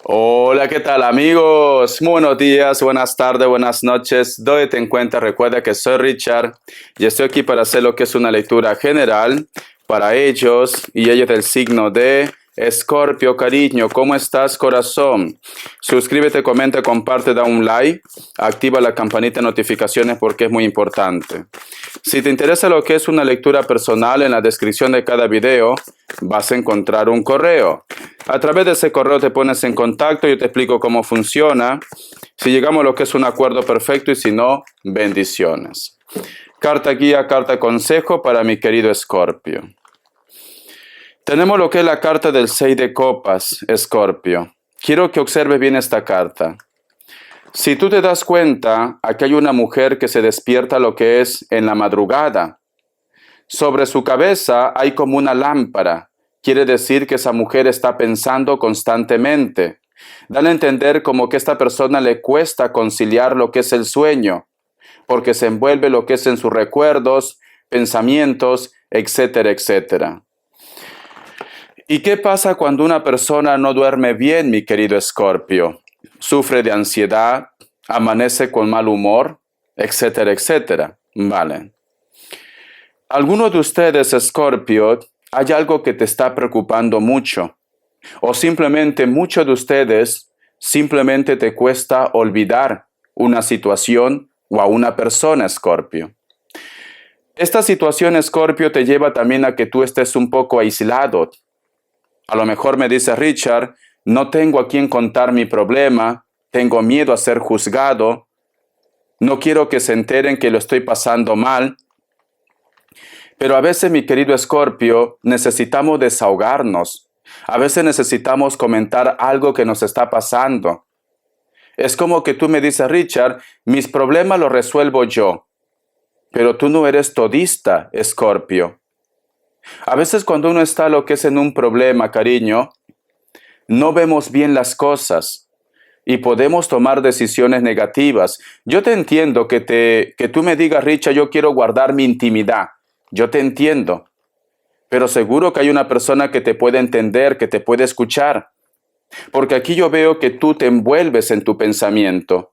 Hola, ¿qué tal amigos? Muy buenos días, buenas tardes, buenas noches. ¿Dónde te encuentras? Recuerda que soy Richard y estoy aquí para hacer lo que es una lectura general para ellos y ellos del signo de Escorpio, cariño. ¿Cómo estás, corazón? Suscríbete, comenta, comparte, da un like, activa la campanita de notificaciones porque es muy importante. Si te interesa lo que es una lectura personal, en la descripción de cada video vas a encontrar un correo. A través de ese correo te pones en contacto, yo te explico cómo funciona, si llegamos a lo que es un acuerdo perfecto y si no, bendiciones. Carta guía, carta consejo para mi querido Escorpio. Tenemos lo que es la carta del 6 de copas, Escorpio. Quiero que observes bien esta carta. Si tú te das cuenta, aquí hay una mujer que se despierta lo que es en la madrugada. Sobre su cabeza hay como una lámpara. Quiere decir que esa mujer está pensando constantemente. Dan a entender como que a esta persona le cuesta conciliar lo que es el sueño, porque se envuelve lo que es en sus recuerdos, pensamientos, etcétera, etcétera. ¿Y qué pasa cuando una persona no duerme bien, mi querido Escorpio? Sufre de ansiedad, amanece con mal humor, etcétera, etcétera. Vale. Algunos de ustedes, Escorpio, hay algo que te está preocupando mucho. O simplemente muchos de ustedes simplemente te cuesta olvidar una situación o a una persona, Escorpio. Esta situación, Escorpio, te lleva también a que tú estés un poco aislado. A lo mejor me dice Richard, no tengo a quien contar mi problema, tengo miedo a ser juzgado, no quiero que se enteren que lo estoy pasando mal. Pero a veces, mi querido Escorpio, necesitamos desahogarnos. A veces necesitamos comentar algo que nos está pasando. Es como que tú me dices, Richard, mis problemas los resuelvo yo. Pero tú no eres todista, Escorpio. A veces cuando uno está lo que es en un problema, cariño, no vemos bien las cosas y podemos tomar decisiones negativas. Yo te entiendo que tú me digas, Richard, yo quiero guardar mi intimidad. Yo te entiendo, pero seguro que hay una persona que te puede entender, que te puede escuchar, porque aquí yo veo que tú te envuelves en tu pensamiento.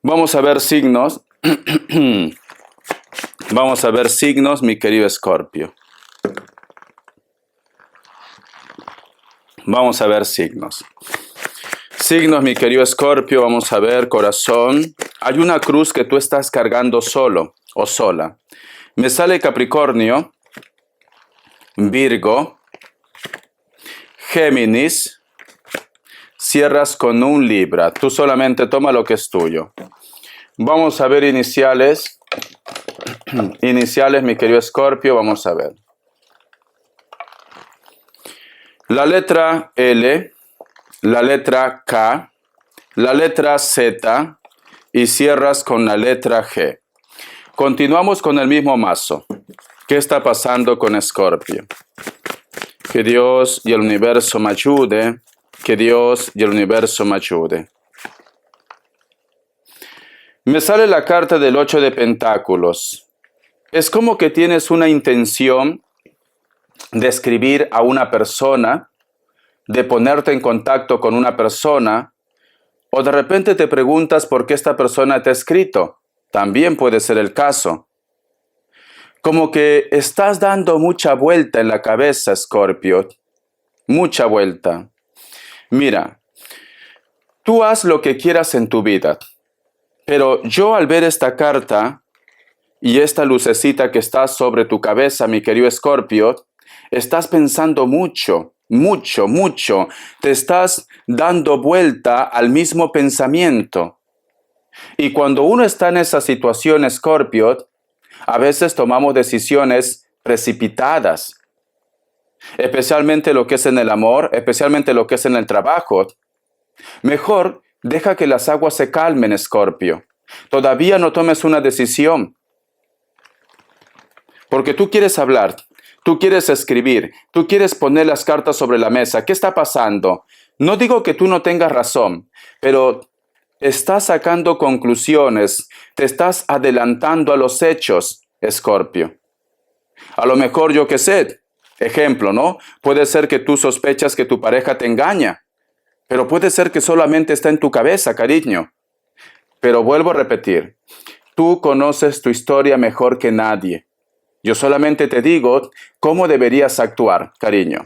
Vamos a ver signos. Vamos a ver signos, mi querido Escorpio. Vamos a ver signos. Signos, mi querido Escorpio, vamos a ver, corazón. Hay una cruz que tú estás cargando solo o sola. Me sale Capricornio, Virgo, Géminis, cierras con un Libra. Tú solamente toma lo que es tuyo. Vamos a ver iniciales. Iniciales, mi querido Escorpio, vamos a ver. La letra L, la letra K, la letra Z y cierras con la letra G. Continuamos con el mismo mazo. ¿Qué está pasando con Escorpio? Que Dios y el universo me ayude. Que Dios y el universo me ayude. Me sale la carta del 8 de Pentáculos. Es como que tienes una intención de escribir a una persona, de ponerte en contacto con una persona, o de repente te preguntas por qué esta persona te ha escrito. También puede ser el caso. Como que estás dando mucha vuelta en la cabeza, Escorpio. Mucha vuelta. Mira, tú haz lo que quieras en tu vida. Pero yo al ver esta carta y esta lucecita que está sobre tu cabeza, mi querido Escorpio, estás pensando mucho, mucho, mucho. Te estás dando vuelta al mismo pensamiento. Y cuando uno está en esa situación, Escorpio, a veces tomamos decisiones precipitadas, especialmente lo que es en el amor, especialmente lo que es en el trabajo. Mejor deja que las aguas se calmen, Escorpio. Todavía no tomes una decisión, porque tú quieres hablar, tú quieres escribir, tú quieres poner las cartas sobre la mesa. ¿Qué está pasando? No digo que tú no tengas razón, pero estás sacando conclusiones, te estás adelantando a los hechos, Escorpio. A lo mejor, yo qué sé, Ejemplo, ¿no? Puede ser que tú sospechas que tu pareja te engaña, pero puede ser que solamente está en tu cabeza, cariño. Pero vuelvo a repetir, tú conoces tu historia mejor que nadie. Yo solamente te digo cómo deberías actuar, cariño.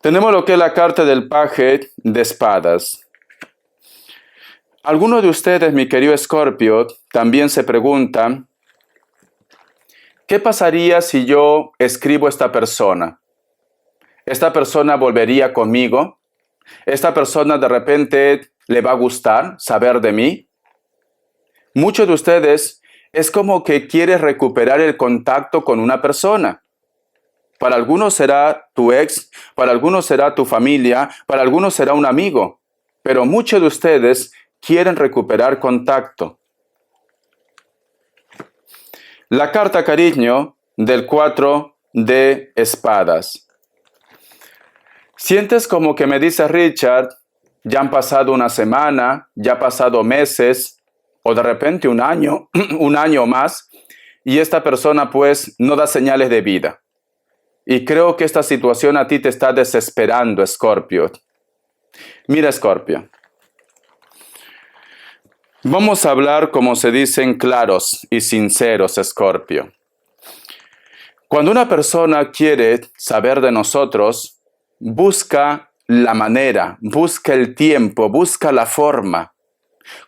Tenemos lo que es la carta del paje de espadas. Algunos de ustedes, mi querido Escorpio, también se preguntan, ¿qué pasaría si yo escribo a esta persona? ¿Esta persona volvería conmigo? ¿Esta persona de repente le va a gustar saber de mí? Muchos de ustedes es como que quieres recuperar el contacto con una persona. Para algunos será tu ex, para algunos será tu familia, para algunos será un amigo. Pero muchos de ustedes quieren recuperar contacto. La carta, cariño, del 4 de espadas. Sientes como que me dice Richard, ya han pasado una semana, ya han pasado meses, o de repente un año, un año más, y esta persona pues no da señales de vida. Y creo que esta situación a ti te está desesperando, Escorpio. Mira, Escorpio. Vamos a hablar como se dicen claros y sinceros, Escorpio. Cuando una persona quiere saber de nosotros, busca la manera, busca el tiempo, busca la forma.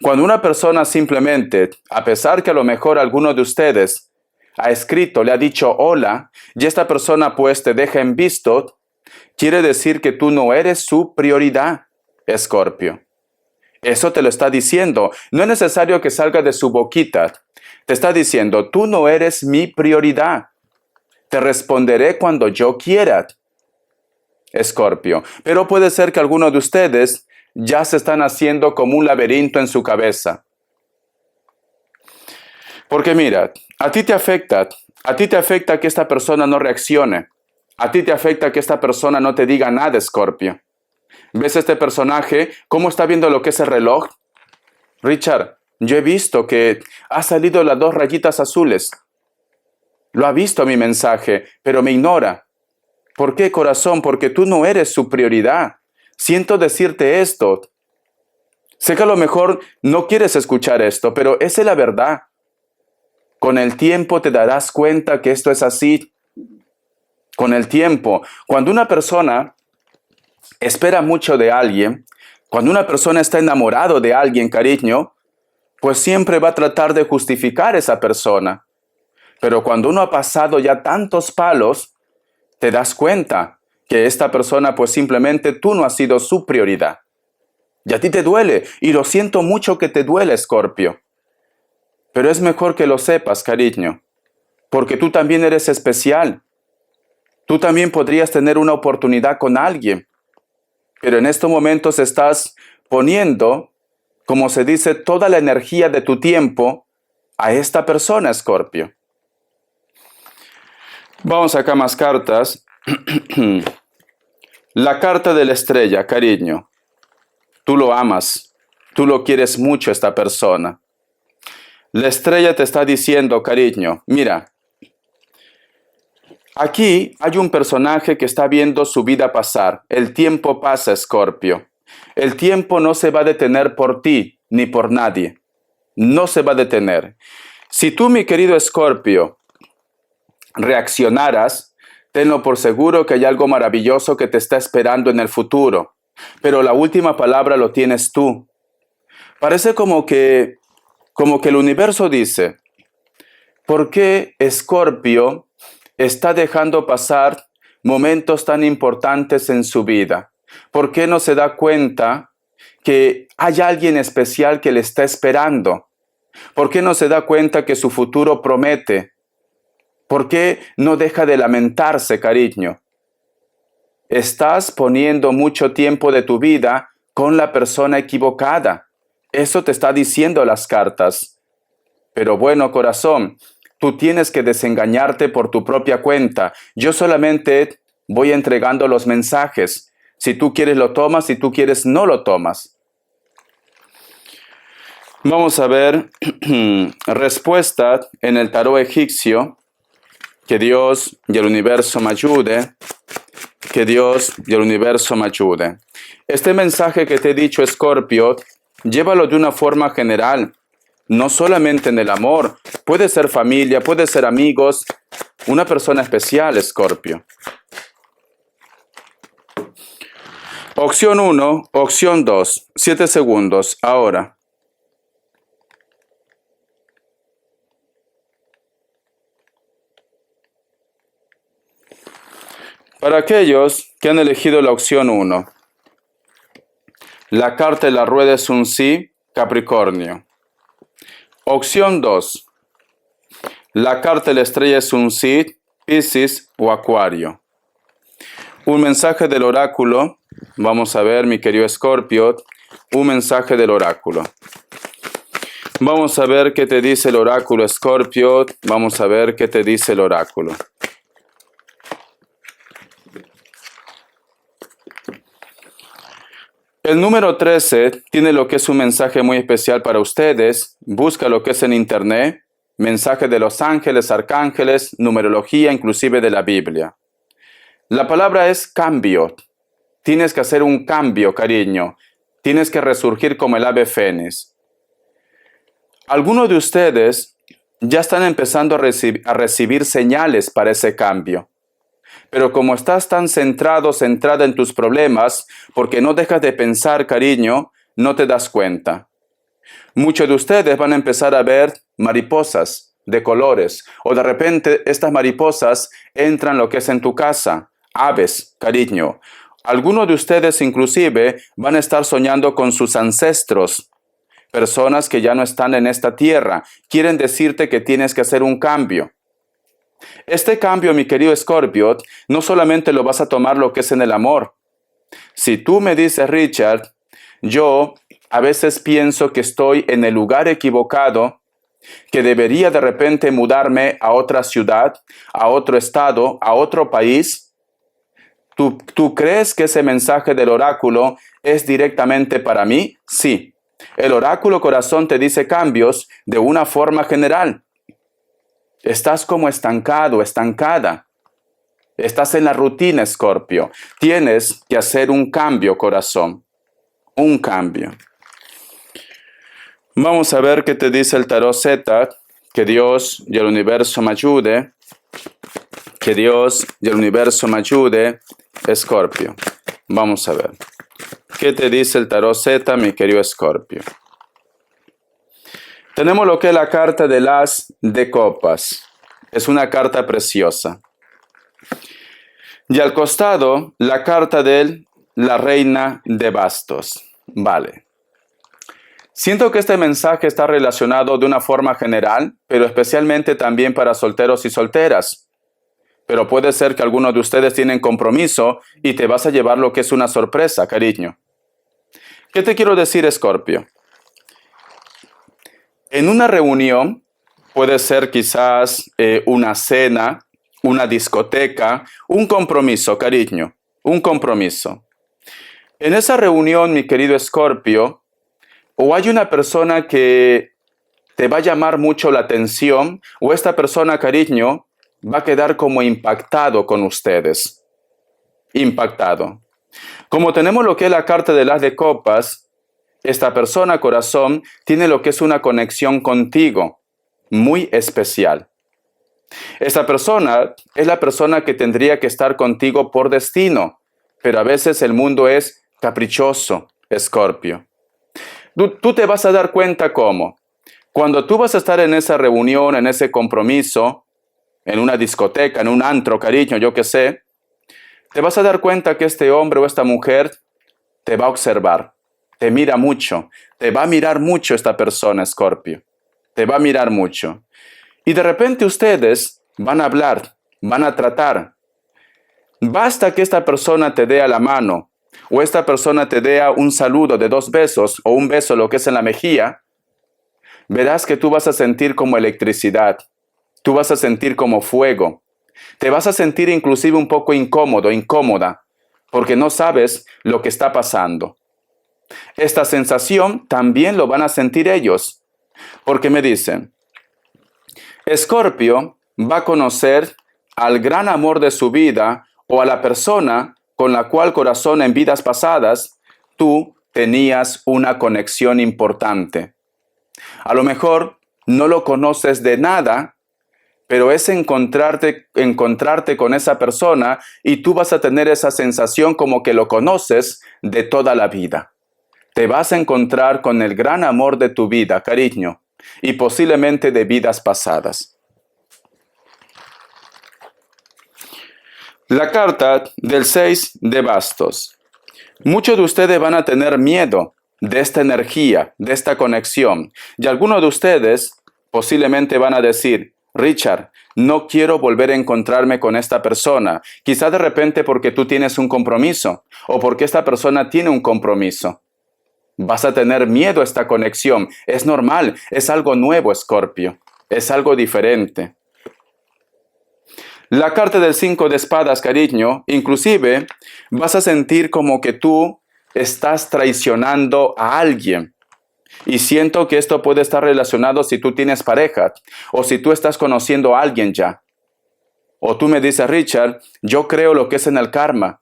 Cuando una persona simplemente, a pesar que a lo mejor alguno de ustedes ha escrito, le ha dicho hola, y esta persona pues te deja en visto, quiere decir que tú no eres su prioridad, Escorpio. Eso te lo está diciendo. No es necesario que salga de su boquita. Te está diciendo, tú no eres mi prioridad. Te responderé cuando yo quiera, Escorpio. Pero puede ser que algunos de ustedes ya se están haciendo como un laberinto en su cabeza. Porque mira, a ti te afecta que esta persona no reaccione. A ti te afecta que esta persona no te diga nada, Escorpio. ¿Ves este personaje? ¿Cómo está viendo lo que es el reloj? Richard, yo he visto que ha salido las 2 rayitas azules. Lo ha visto mi mensaje, pero me ignora. ¿Por qué, corazón? Porque tú no eres su prioridad. Siento decirte esto. Sé que a lo mejor no quieres escuchar esto, pero esa es la verdad. Con el tiempo te darás cuenta que esto es así. Con el tiempo, cuando una persona espera mucho de alguien, cuando una persona está enamorado de alguien, cariño, pues siempre va a tratar de justificar a esa persona. Pero cuando uno ha pasado ya tantos palos, te das cuenta que esta persona pues simplemente tú no has sido su prioridad. Y a ti te duele, y lo siento mucho que te duele, Escorpio. Pero es mejor que lo sepas, cariño, porque tú también eres especial. Tú también podrías tener una oportunidad con alguien. Pero en estos momentos estás poniendo, como se dice, toda la energía de tu tiempo a esta persona, Escorpio. Vamos acá más cartas. La carta de la estrella, cariño. Tú lo amas, tú lo quieres mucho a esta persona. La estrella te está diciendo, cariño, mira, aquí hay un personaje que está viendo su vida pasar. El tiempo pasa, Escorpio. El tiempo no se va a detener por ti ni por nadie. No se va a detener. Si tú, mi querido Escorpio, reaccionaras, tenlo por seguro que hay algo maravilloso que te está esperando en el futuro. Pero la última palabra lo tienes tú. Parece como que el universo dice, ¿por qué Escorpio está dejando pasar momentos tan importantes en su vida? ¿Por qué no se da cuenta que hay alguien especial que le está esperando? ¿Por qué no se da cuenta que su futuro promete? ¿Por qué no deja de lamentarse, cariño? Estás poniendo mucho tiempo de tu vida con la persona equivocada. Eso te está diciendo las cartas. Pero bueno, corazón, tú tienes que desengañarte por tu propia cuenta. Yo solamente voy entregando los mensajes. Si tú quieres lo tomas, si tú quieres no lo tomas. Vamos a ver respuesta en el tarot egipcio Que Dios y el universo me ayude. Que Dios y el universo me ayude. Este mensaje que te he dicho, Escorpio, llévalo de una forma general. No solamente en el amor. Puede ser familia, puede ser amigos. Una persona especial, Escorpio. Opción 1, opción 2. 7 segundos. Ahora. Para aquellos que han elegido la opción 1, la carta de la rueda es un sí, Capricornio. Opción 2, la carta de la estrella es un sí, Piscis o Acuario. Un mensaje del oráculo, vamos a ver, mi querido Escorpio, un mensaje del oráculo. Vamos a ver qué te dice el oráculo, Escorpio, vamos a ver qué te dice el oráculo. El número 13 tiene lo que es un mensaje muy especial para ustedes. Busca lo que es en internet, mensaje de los ángeles, arcángeles, numerología, inclusive de la Biblia. La palabra es cambio. Tienes que hacer un cambio, cariño. Tienes que resurgir como el ave fénix. Algunos de ustedes ya están empezando a recibir señales para ese cambio. Pero como estás tan centrada en tus problemas, porque no dejas de pensar, cariño, no te das cuenta. Muchos de ustedes van a empezar a ver mariposas de colores, o de repente estas mariposas entran lo que es en tu casa, aves, cariño. Algunos de ustedes inclusive van a estar soñando con sus ancestros, personas que ya no están en esta tierra. Quieren decirte que tienes que hacer un cambio. Este cambio, mi querido Escorpio, no solamente lo vas a tomar lo que es en el amor. Si tú me dices, Richard, yo a veces pienso que estoy en el lugar equivocado, que debería de repente mudarme a otra ciudad, a otro estado, a otro país, ¿tú crees que ese mensaje del oráculo es directamente para mí? Sí. El oráculo corazón te dice cambios de una forma general. Estás como estancado, estancada. Estás en la rutina, Escorpio. Tienes que hacer un cambio, corazón. Un cambio. Vamos a ver qué te dice el tarot Z. Que Dios y el universo me ayude. Que Dios y el universo me ayude, Escorpio. Vamos a ver. ¿Qué te dice el tarot Z, mi querido Escorpio? Tenemos lo que es la carta del As de Copas. Es una carta preciosa. Y al costado, la carta de la Reina de Bastos. Vale. Siento que este mensaje está relacionado de una forma general, pero especialmente también para solteros y solteras. Pero puede ser que algunos de ustedes tienen compromiso y te vas a llevar lo que es una sorpresa, cariño. ¿Qué te quiero decir, Escorpio? En una reunión, puede ser quizás una cena, una discoteca, un compromiso, cariño, un compromiso. En esa reunión, mi querido Escorpio, o hay una persona que te va a llamar mucho la atención, o esta persona, cariño, va a quedar como impactado con ustedes. Impactado. Como tenemos lo que es la carta de las de copas, esta persona, corazón, tiene lo que es una conexión contigo, muy especial. Esta persona es la persona que tendría que estar contigo por destino, pero a veces el mundo es caprichoso, Escorpio. Tú te vas a dar cuenta cómo. Cuando tú vas a estar en esa reunión, en ese compromiso, en una discoteca, en un antro, cariño, yo qué sé, te vas a dar cuenta que este hombre o esta mujer te va a observar. Te mira mucho, te va a mirar mucho esta persona, Escorpio. Te va a mirar mucho. Y de repente ustedes van a hablar, van a tratar. Basta que esta persona te dé a la mano, o esta persona te dé un saludo de 2 besos, o un beso lo que es en la mejilla, verás que tú vas a sentir como electricidad, tú vas a sentir como fuego, te vas a sentir inclusive un poco incómodo, incómoda, porque no sabes lo que está pasando. Esta sensación también lo van a sentir ellos, porque me dicen, Escorpio va a conocer al gran amor de su vida o a la persona con la cual, corazón, en vidas pasadas, tú tenías una conexión importante. A lo mejor no lo conoces de nada, pero es encontrarte con esa persona y tú vas a tener esa sensación como que lo conoces de toda la vida. Te vas a encontrar con el gran amor de tu vida, cariño, y posiblemente de vidas pasadas. La carta del 6 de bastos. Muchos de ustedes van a tener miedo de esta energía, de esta conexión. Y algunos de ustedes posiblemente van a decir, Richard, no quiero volver a encontrarme con esta persona. Quizá de repente porque tú tienes un compromiso o porque esta persona tiene un compromiso. Vas a tener miedo a esta conexión. Es normal, es algo nuevo, Escorpio. Es algo diferente. La carta del 5 de espadas, cariño, inclusive vas a sentir como que tú estás traicionando a alguien. Y siento que esto puede estar relacionado si tú tienes pareja o si tú estás conociendo a alguien ya. O tú me dices, Richard, yo creo lo que es en el karma.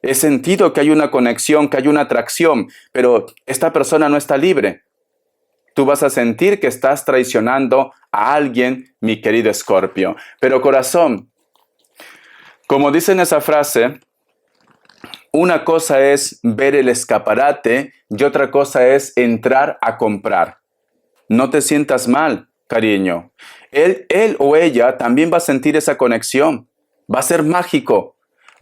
He sentido que hay una conexión, que hay una atracción, pero esta persona no está libre. Tú vas a sentir que estás traicionando a alguien, mi querido Escorpio. Pero corazón, como dice en esa frase, una cosa es ver el escaparate y otra cosa es entrar a comprar. No te sientas mal, cariño. Él o ella también va a sentir esa conexión. Va a ser mágico.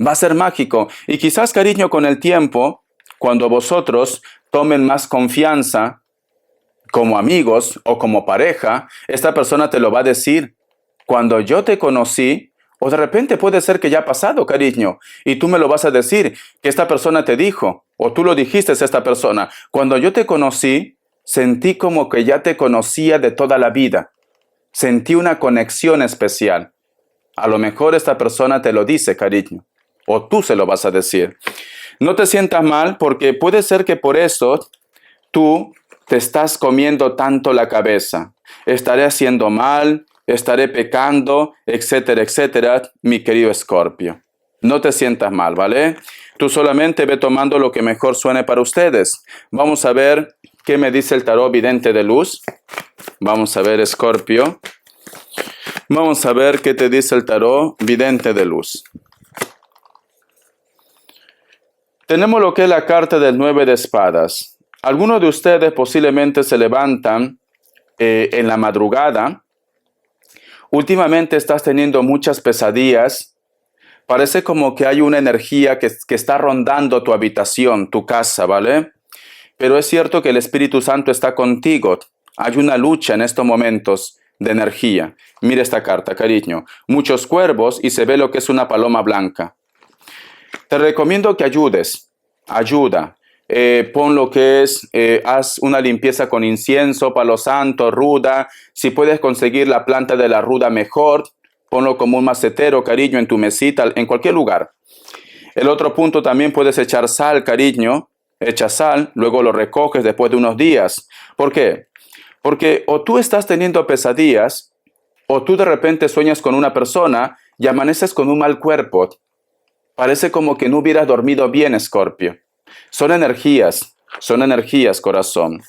Va a ser mágico. Y quizás, cariño, con el tiempo, cuando vosotros tomen más confianza, como amigos o como pareja, esta persona te lo va a decir. Cuando yo te conocí, o de repente puede ser que ya ha pasado, cariño, y tú me lo vas a decir, que esta persona te dijo, o tú lo dijiste a esta persona. Cuando yo te conocí, sentí como que ya te conocía de toda la vida. Sentí una conexión especial. A lo mejor esta persona te lo dice, cariño, o tú se lo vas a decir. No te sientas mal porque puede ser que por eso tú te estás comiendo tanto la cabeza. Estaré haciendo mal, estaré pecando, etcétera, etcétera, mi querido Escorpio. No te sientas mal, ¿vale? Tú solamente ve tomando lo que mejor suene para ustedes. Vamos a ver qué me dice el tarot vidente de luz. Vamos a ver, Escorpio. Vamos a ver qué te dice el tarot vidente de luz. Tenemos lo que es la carta del 9 de espadas. Algunos de ustedes posiblemente se levantan en la madrugada. Últimamente estás teniendo muchas pesadillas. Parece como que hay una energía que está rondando tu habitación, tu casa, ¿vale? Pero es cierto que el Espíritu Santo está contigo. Hay una lucha en estos momentos de energía. Mira esta carta, cariño. Muchos cuervos y se ve lo que es una paloma blanca. Te recomiendo que ayudes. Ayuda. Pon lo que es, haz una limpieza con incienso, palo santo, ruda. Si puedes conseguir la planta de la ruda, mejor. Ponlo como un macetero, cariño, en tu mesita, en cualquier lugar. El otro punto, también puedes echar sal, cariño. Echa sal, luego lo recoges después de unos días. ¿Por qué? Porque o tú estás teniendo pesadillas, o tú de repente sueñas con una persona y amaneces con un mal cuerpo. Parece como que no hubieras dormido bien, Escorpio. Son energías, corazón.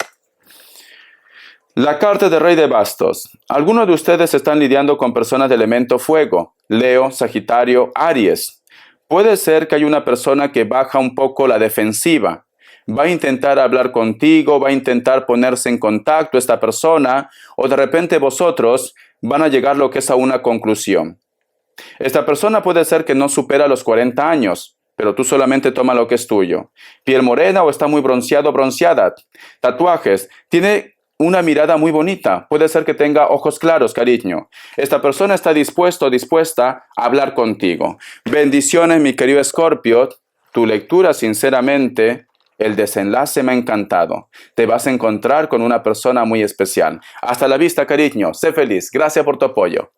La carta del Rey de Bastos. Algunos de ustedes están lidiando con personas de elemento fuego, Leo, Sagitario, Aries. Puede ser que hay una persona que baja un poco la defensiva. Va a intentar hablar contigo, va a intentar ponerse en contacto esta persona, o de repente vosotros van a llegar lo que es a una conclusión. Esta persona puede ser que no supera los 40 años, pero tú solamente toma lo que es tuyo. Piel morena o está muy bronceado, bronceada. Tatuajes. Tiene una mirada muy bonita. Puede ser que tenga ojos claros, cariño. Esta persona está dispuesta a hablar contigo. Bendiciones, mi querido Escorpio. Tu lectura, sinceramente, el desenlace me ha encantado. Te vas a encontrar con una persona muy especial. Hasta la vista, cariño. Sé feliz. Gracias por tu apoyo.